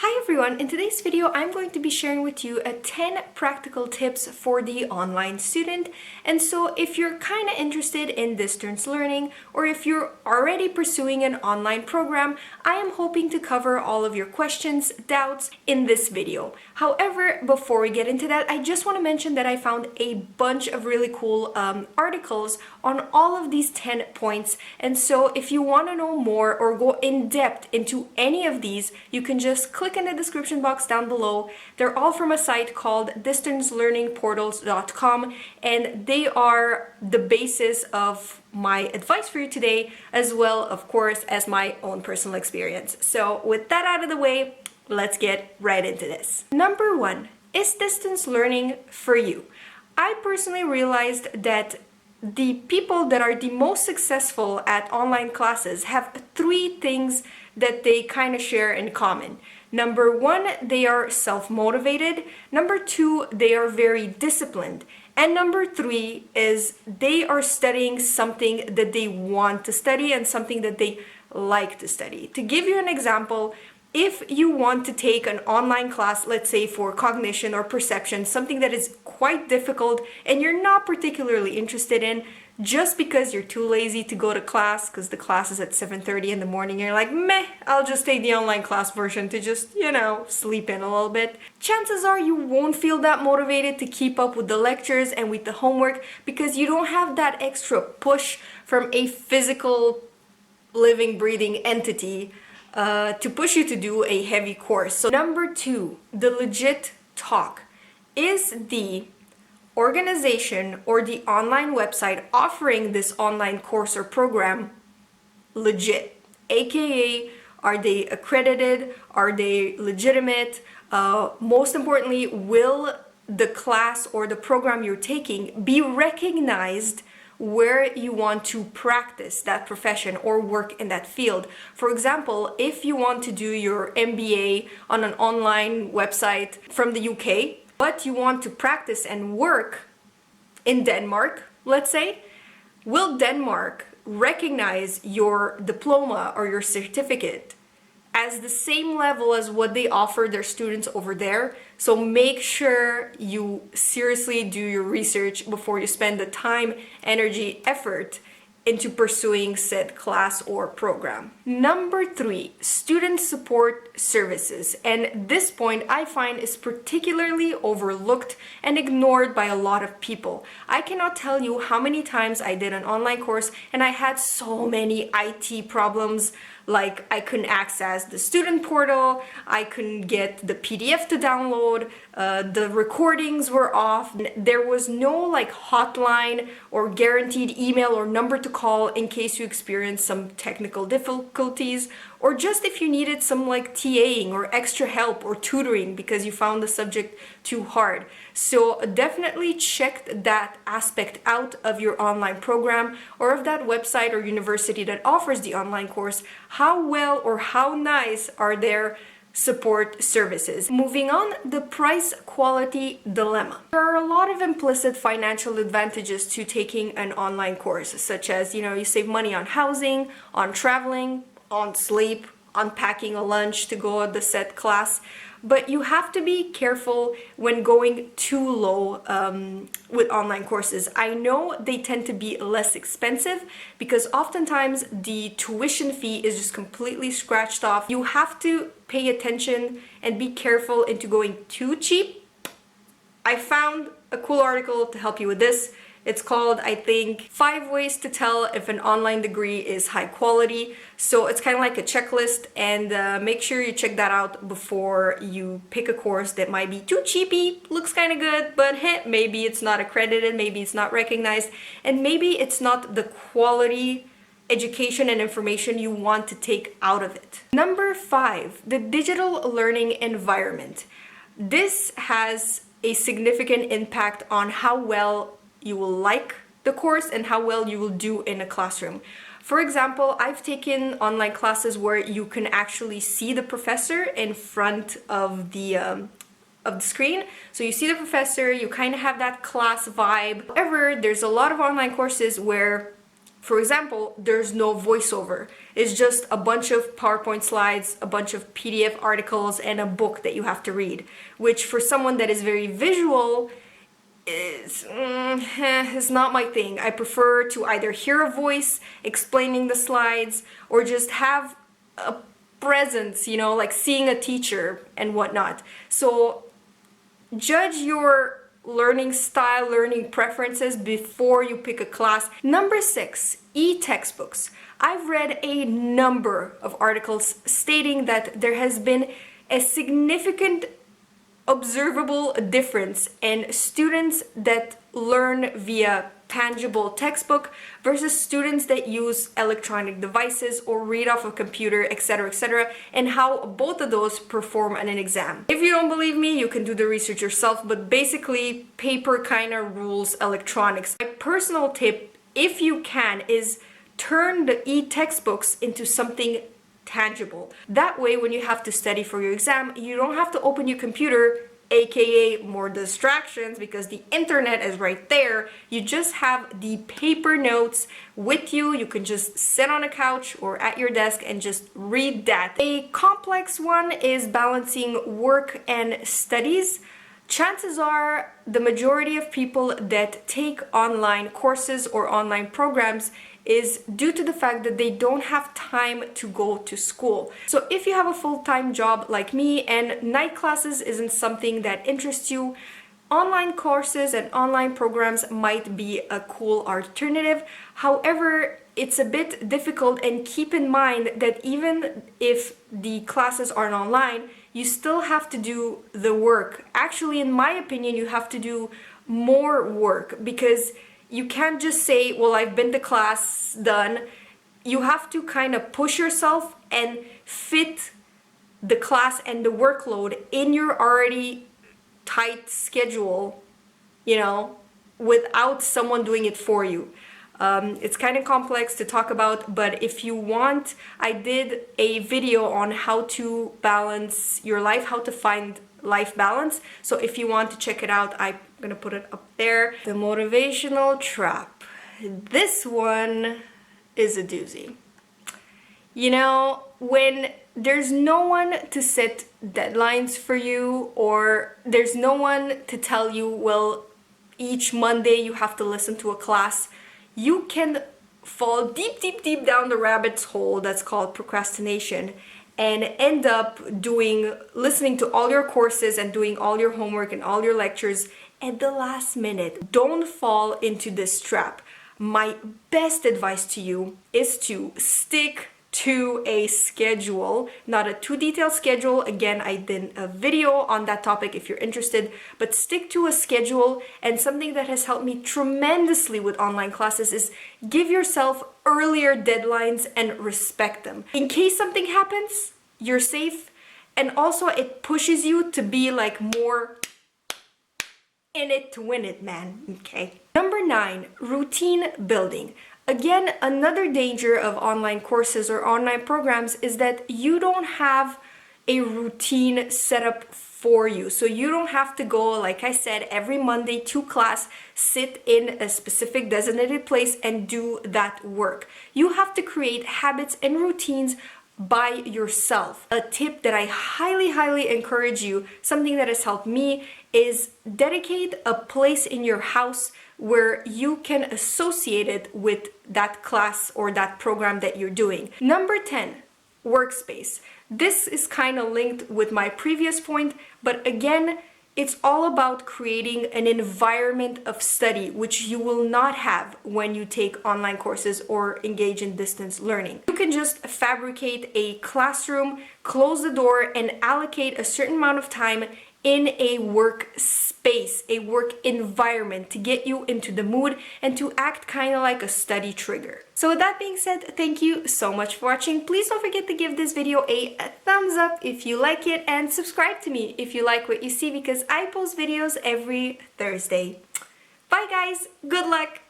Hi everyone, in today's video I'm going to be sharing with you 10 practical tips for the online student. And so if you're kind of interested in distance learning or if you're already pursuing an online program, I am hoping to cover all of your questions, doubts in this video. However, before we get into that, I just want to mention that I found a bunch of really cool articles on all of these 10 points. And so if you want to know more or go in depth into any of these, you can just click in the description box down below. They're all from a site called distancelearningportals.com, and they are the basis of my advice for you today, as well, of course, as my own personal experience. So with that out of the way, let's get right into this. Number one, is distance learning for you? I personally realized that the people that are the most successful at online classes have three things that they kind of share in common. Number one, they are self-motivated. Number two, they are very disciplined. And number three is they are studying something that they want to study and something that they like to study. To give you an example, if you want to take an online class, let's say for cognition or perception, something that is quite difficult and you're not particularly interested in, just because you're too lazy to go to class because the class is at 7:30 in the morning, you're like, meh, I'll just take the online class version to just, sleep in a little bit. Chances are you won't feel that motivated to keep up with the lectures and with the homework because you don't have that extra push from a physical, living, breathing entity to push you to do a heavy course. So number two, the legit talk. Is the organization or the online website offering this online course or program legit? AKA, are they accredited? Are they legitimate? Most importantly, will the class or the program you're taking be recognized where you want to practice that profession or work in that field? For example, if you want to do your MBA on an online website from the UK, but you want to practice and work in Denmark, let's say, will Denmark recognize your diploma or your certificate as the same level as what they offer their students over there? So make sure you seriously do your research before you spend the time, energy, effort into pursuing said class or program. Number three, student support services. And this point I find is particularly overlooked and ignored by a lot of people. I cannot tell you how many times I did an online course and I had so many IT problems, like I couldn't access the student portal, I couldn't get the PDF to download, the recordings were off, there was no hotline or guaranteed email or number to call in case you experienced some technical difficulties, or just if you needed some TAing or extra help or tutoring because you found the subject too hard. So definitely check that aspect out of your online program or of that website or university that offers the online course. How well or how nice are their support services? Moving on, the price-quality dilemma. There are a lot of implicit financial advantages to taking an online course, such as, you save money on housing, on traveling, on sleep, on packing a lunch to go at the set class. But you have to be careful when going too low with online courses. I know they tend to be less expensive because oftentimes the tuition fee is just completely scratched off. You have to pay attention and be careful into going too cheap. I found a cool article to help you with this. It's called, I think, 5 Ways to Tell if an Online Degree is High Quality. So it's kind of like a checklist, and make sure you check that out before you pick a course that might be too cheapy, looks kind of good, but maybe it's not accredited, maybe it's not recognized, and maybe it's not the quality education and information you want to take out of it. Number 5, the digital learning environment. This has a significant impact on how well you will like the course and how well you will do in a classroom. For example, I've taken online classes where you can actually see the professor in front of the screen. So you see the professor, you kind of have that class vibe. However, there's a lot of online courses where For example, there's no voiceover. It's just a bunch of PowerPoint slides, a bunch of PDF articles, and a book that you have to read, which for someone that is very visual is not my thing. I prefer to either hear a voice explaining the slides or just have a presence, you know, like seeing a teacher and whatnot. So judge your learning style, learning preferences before you pick a class. Number 6, EText Books. I've read a number of articles stating that there has been a significant observable difference in students that learn via tangible textbook versus students that use electronic devices or read off a computer, etc., and how both of those perform on an exam. If you don't believe me, you can do the research yourself, but basically paper kind of rules electronics. My personal tip, if you can, is turn the e-textbooks into something tangible. That way, when you have to study for your exam, you don't have to open your computer, aka more distractions, because the internet is right there. You just have the paper notes with you. You can just sit on a couch or at your desk and just read that. A complex one is balancing work and studies. Chances are the majority of people that take online courses or online programs is due to the fact that they don't have time to go to school. So if you have a full-time job like me and night classes isn't something that interests you, online courses and online programs might be a cool alternative. However, it's a bit difficult, and keep in mind that even if the classes aren't online, you still have to do the work. Actually, in my opinion, you have to do more work, because you can't just say, well, I've been to class, done. You have to kind of push yourself and fit the class and the workload in your already tight schedule, you know, without someone doing it for you. It's kind of complex to talk about, but if you want, I did a video on how to balance your life, how to find life balance. So if you want to check it out, I'm gonna put it up there. The Motivational Trap. This one is a doozy. You know, when there's no one to set deadlines for you, or there's no one to tell you, well, each Monday you have to listen to a class, you can fall deep down the rabbit's hole that's called procrastination and end up listening to all your courses and doing all your homework and all your lectures at the last minute. Don't fall into this trap. My best advice to you is to stick to a schedule, not a too detailed schedule. Again, I did a video on that topic if you're interested, but stick to a schedule. And something that has helped me tremendously with online classes is give yourself earlier deadlines and respect them. In case something happens, you're safe, and also it pushes you to be like more in it to win it, man. Okay. Number 9, routine building. Again, another danger of online courses or online programs is that you don't have a routine set up for you. So you don't have to go, like I said, every Monday to class, sit in a specific designated place and do that work. You have to create habits and routines by yourself. A tip that I highly encourage you, something that has helped me, is dedicate a place in your house where you can associate it with that class or that program that you're doing. Number 10, Workspace. This is kind of linked with my previous point, but again, it's all about creating an environment of study, which you will not have when you take online courses or engage in distance learning. You can just fabricate a classroom, close the door, and allocate a certain amount of time in a work space, a work environment, to get you into the mood and to act kind of like a study trigger. So with that being said, thank you so much for watching. Please don't forget to give this video a thumbs up if you like it, and subscribe to me if you like what you see, because I post videos every Thursday. Bye guys, good luck!